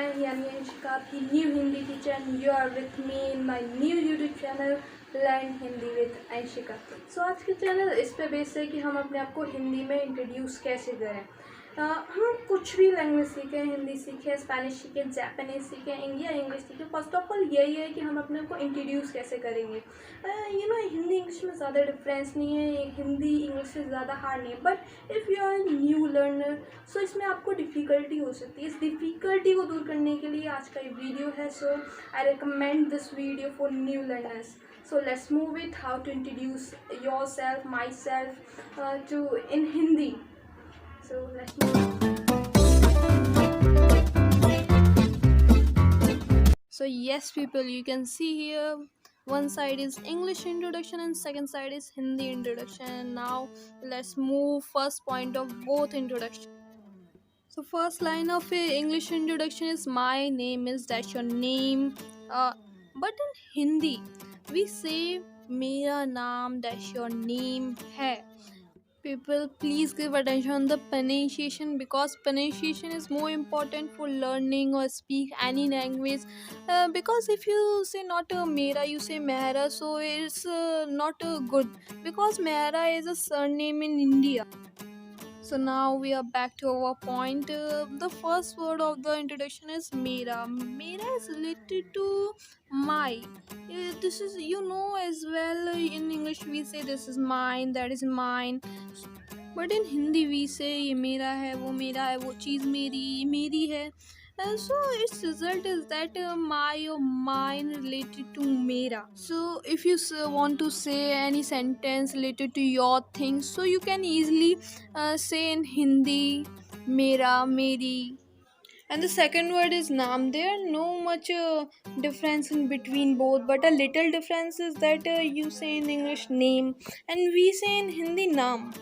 मैं यानी अंशिका आपकी new Hindi teacher. You are with me in my new YouTube channel learn Hindi with Anshika. So आज के चैनल इस पे बेस है कि हम अपने आप को हिंदी में इंट्रोड्यूस कैसे करें। हम कुछ भी लैंग्वेज सीखें, हिंदी सीखें, स्पेनिश सीखें, जापानीज सीखें, इंडिया इंग्लिश सीखें, फर्स्ट ऑफ ऑल यही है कि हम अपने आप को इंट्रोड्यूस कैसे करेंगे। हिंदी इंग्लिश में ज़्यादा डिफरेंस नहीं है, हिंदी इंग्लिश से ज़्यादा हार्ड नहीं है, but if you are new learner so इसमें आपको डिफ़िकल्टी हो सकती है। इस डिफ़िकल्टी को दूर करने के लिए आज का ये वीडियो है। So I recommend this video for new learners. So let's move it how to introduce yourself, myself to in Hindi. So let's move. So yes, people, you can see here one side is English introduction and second side is Hindi introduction. And now let's move first point of both introduction. So first line of a English introduction is my name is dash your name. But in Hindi we say मेरा नाम dash your name है. People, please give attention on the pronunciation because pronunciation is more important for learning or speak any language. Because if you say not mera, you say mehra, so it's not good because mehra is a surname in India. So now we are back to our point. The first word of the introduction is mera. Mera is related to my. This is, as well, in English we say this is mine, that is mine. But in Hindi we say ये मेरा है, वो चीज़ मेरी, ये मेरी है. So its result is that my or mine related to mera. So if you want to say any sentence related to your things, so you can easily say in Hindi mera, meri. And the second word is naam. There are no much difference in between both, but a little difference is that you say in English name and we say in Hindi naam.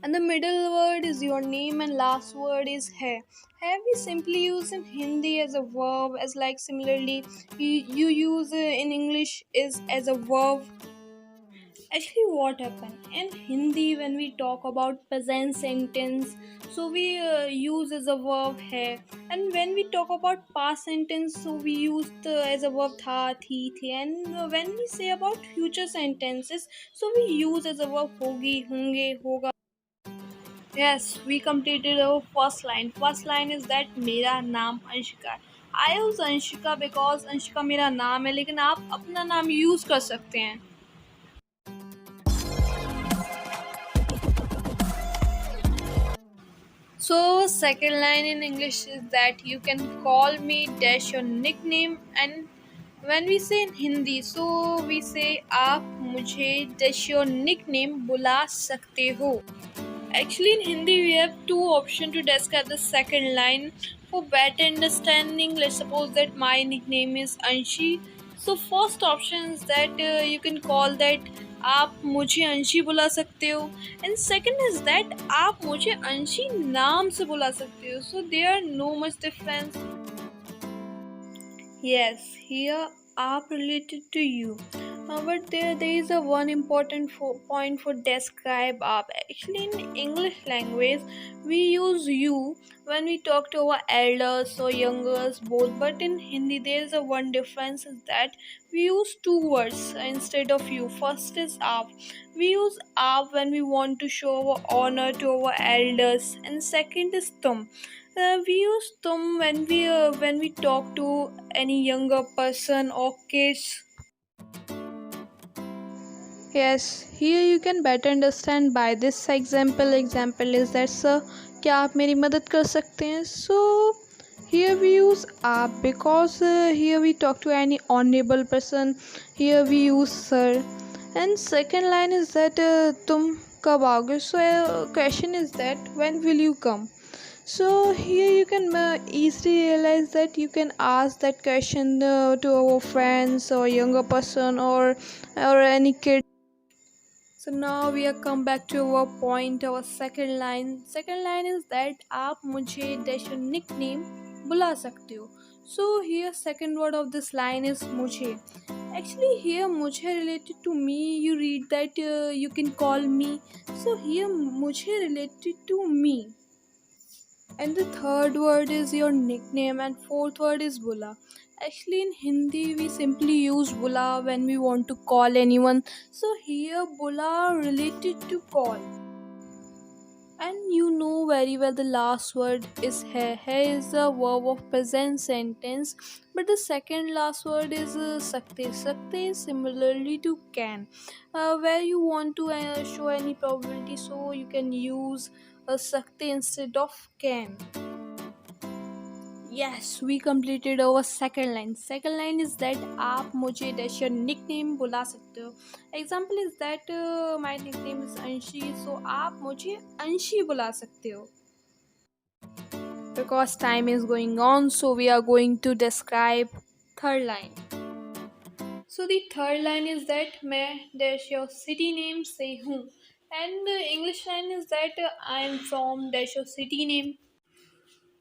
And the middle word is your name and last word is hai. Hai we simply use in Hindi as a verb, as like similarly you use in English is as a verb. Actually, what happened in Hindi when we talk about present sentence, so we use as a verb hai, and when we talk about past sentence, so we use as a verb tha, thi, the, and when we say about future sentences, so we use as a verb hogi, honge, hoga. Yes, we completed our first line. First line is that मेरा नाम अंशिका है. I use Anshika because Anshika मेरा नाम है, लेकिन आप अपना नाम यूज़ कर सकते हैं. So second line in English is that you can call me dash your nickname. And when we say in Hindi, so we say आप मुझे dash your nickname बुला सकते हो. Actually, in Hindi, we have two options to describe the second line. For better understanding, let's suppose that my nickname is Anshi. So, first option is that you can call that आप मुझे अंशी बुला सकते हो. And second is that आप मुझे अंशी नाम से बुला सकते हो. So, there are no much difference. Yes, here आप related to you. But there is a one important point for describe up. Actually, in English language, we use you when we talk to our elders or youngers both. But in Hindi, there is a one difference is that we use two words instead of you. First is up. We use up when we want to show our honor to our elders, and second is tum. We use tum when we talk to any younger person or kids. Yes, here you can better understand by this example. Example is that sir, क्या आप मेरी मदद कर सकते हैं? So here we use आप because here we talk to any honorable person. Here we use sir. And second line is that तुम कब आओगे? So question is that when will you come? So here you can easily realize that you can ask that question to our friends or younger person or any kid. So now we are come back to our point, our second line. Second line is that आप मुझे dash your nickname बुला सकते हो. So here second word of this line is मुझे. Actually here मुझे related to me. You read that you can call me. So here मुझे related to me. And the third word is your nickname, and fourth word is bula. Actually, in Hindi, we simply use bula when we want to call anyone. So here, bula related to call. And you know very well the last word is hai. Hai is a verb of present sentence, but the second last word is sakte. Sakte is similarly to can, where you want to show any probability, so you can use sakte instead of can. Yes, we completed our second line. Second line is that आप मुझे dash your nickname बुला सकते हो. Example is that my nickname is Anshi, so आप मुझे अंशी बुला सकते हो. Because time is going on, so we are going to describe third line. So the third line is that मैं dash your city name से हूँ. And the English line is that I am from dash your city name.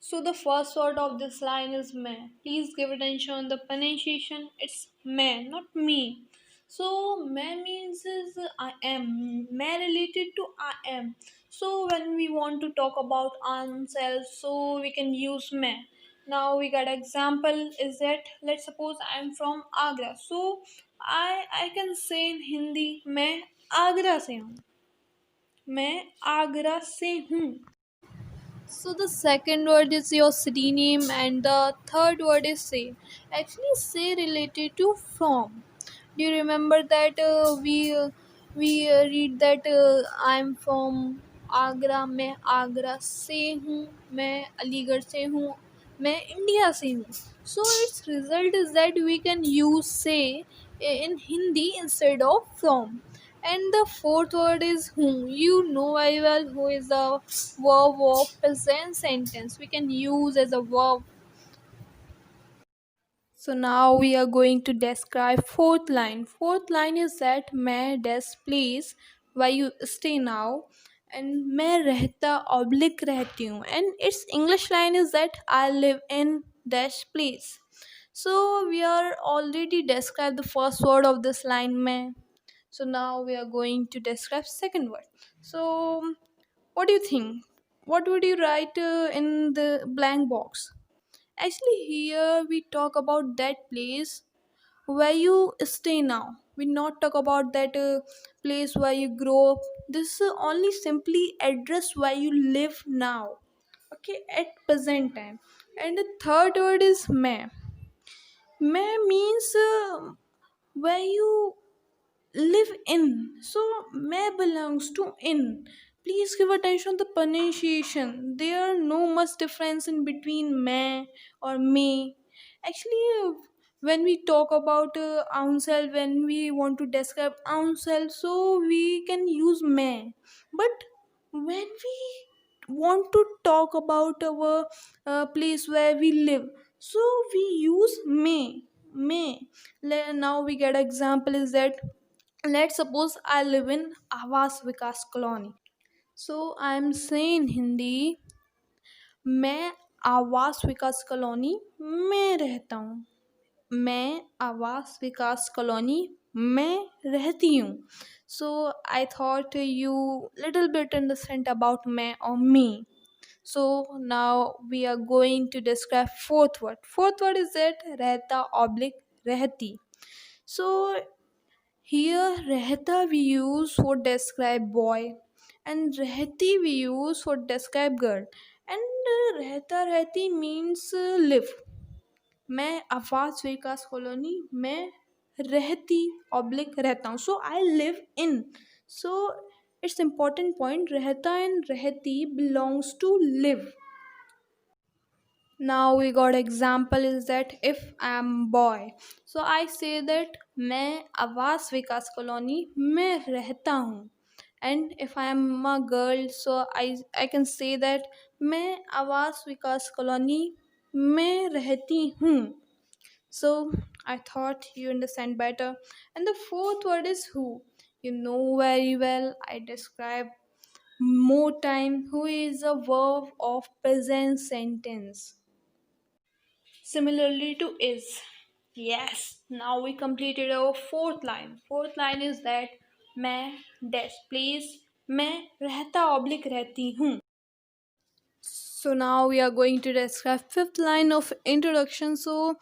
So the first word of this line is मैं. Please give attention on the pronunciation. It's मैं, not me. So मैं means is I am. मैं related to I am. So when we want to talk about ourselves, so we can use मैं. Now we got example is that let's suppose I am from Agra. So I can say in Hindi मैं आगरा से हूँ. मैं आगरा से हूँ. So the second word is your city name, and the third word is say. Actually, say related to from. Do you remember that we read that I'm from Agra, मैं आगरा से हूँ, मैं अलीगढ़ से हूँ, मैं इंडिया से हूँ. So its result is that we can use say in Hindi instead of from. And the fourth word is whom. You know very well who is a verb of present sentence. We can use as a verb. So now we are going to describe fourth line. Fourth line is that मैं dash place where you stay now, and मैं रहता oblique रहती हूँ, and its English line is that I live in dash place. So we are already described the first word of this line मैं. So now we are going to describe second word. So what do you think? What would you write in the blank box? Actually, here we talk about that place where you stay now. We not talk about that place where you grow up. This is only simply address where you live now. Okay, at present time. And the third word is मैं. मैं means where you live in. So may belongs to in. Please give attention to the pronunciation. There are no much difference in between may or may. Actually, when we talk about ourselves, when we want to describe ourselves, so we can use may. But when we want to talk about our place where we live, so we use may. Now we get example is that let's suppose I live in Awas Vikas Colony. So I'm saying Hindi, मैं आवास विकास colony में रहता हूँ. मैं आवास विकास colony में रहती हूँ. So I thought you little bit understand about मैं or me. So now we are going to describe fourth word. Fourth word is that रहता oblique रहती. So here, Rehta we use for describe boy, and Rehti we use for describe girl. And Rehta Rehti means live. मैं आवास विकास colony में रहती oblique रहता हूँ. So I live in. So it's important point. रहता and रहती belongs to live. Now we got example is that if I am boy, so I say that मैं आवास विकास कॉलोनी में रहता हूँ. And if I am a girl, so I can say that मैं आवास विकास colony में रहती हूँ. So I thought you understand better. And the fourth word is who. You know very well. I describe more time. Who is a verb of present sentence. Similarly to is. Yes, now we completed our fourth line. Fourth line is that मैं dash place मैं रहता oblique रहती हूँ. So now we are going to describe fifth line of introduction. So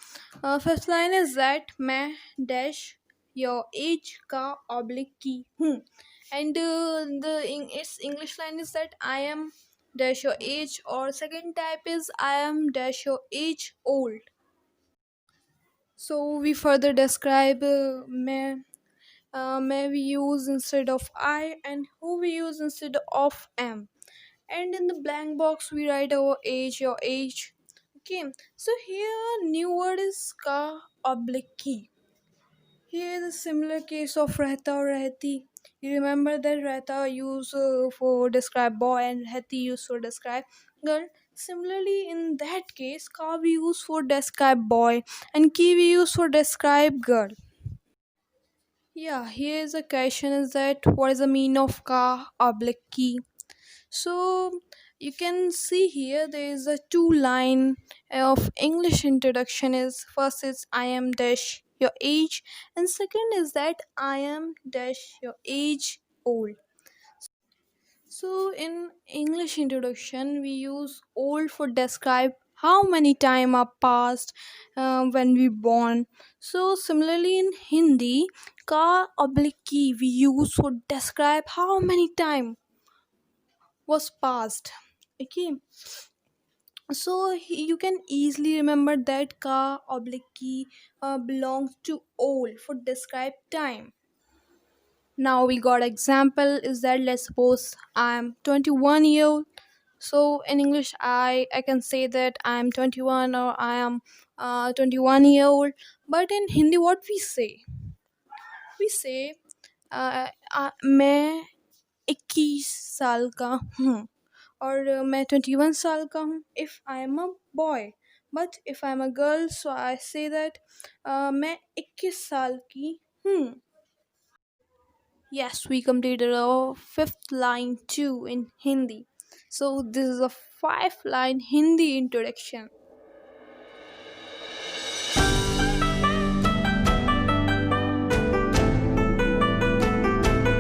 fifth line is that मैं dash your age का oblique की हूँ, and its English line is that I am dash your age, or second type is I am dash your age old. So we further describe may we use instead of I, and who we use instead of am, and in the blank box we write our age, your age. Okay, so here new word is ka oblique ki. Here is a similar case of rehta or rehti. You remember that rehta used for describe boy and rehti used for describe girl. Similarly, in that case, ka we use for describe boy and ki we use for describe girl. Yeah, here is a question is that what is the meaning of ka oblique ki? So you can see here there is a two line of English introduction is first is I am dash your age, and second is that I am dash your age old. So in English introduction we use old for describe how many time are passed when we born. So similarly in Hindi ka oblique ki we use for describe how many time was passed. Okay, so you can easily remember that ka oblique ki belongs to old for describe time. Now we got example is that let's suppose I'm 21 year old. So in English I can say that I'm 21 or I am 21 year old. But in Hindi what we say मैं 21 साल का हूँ, और मैं 21 साल का हूँ if I am a boy. But if I am a girl so I say that मैं 21 साल की हूँ. Yes, we completed our fifth line too in Hindi. So this is a five line Hindi introduction.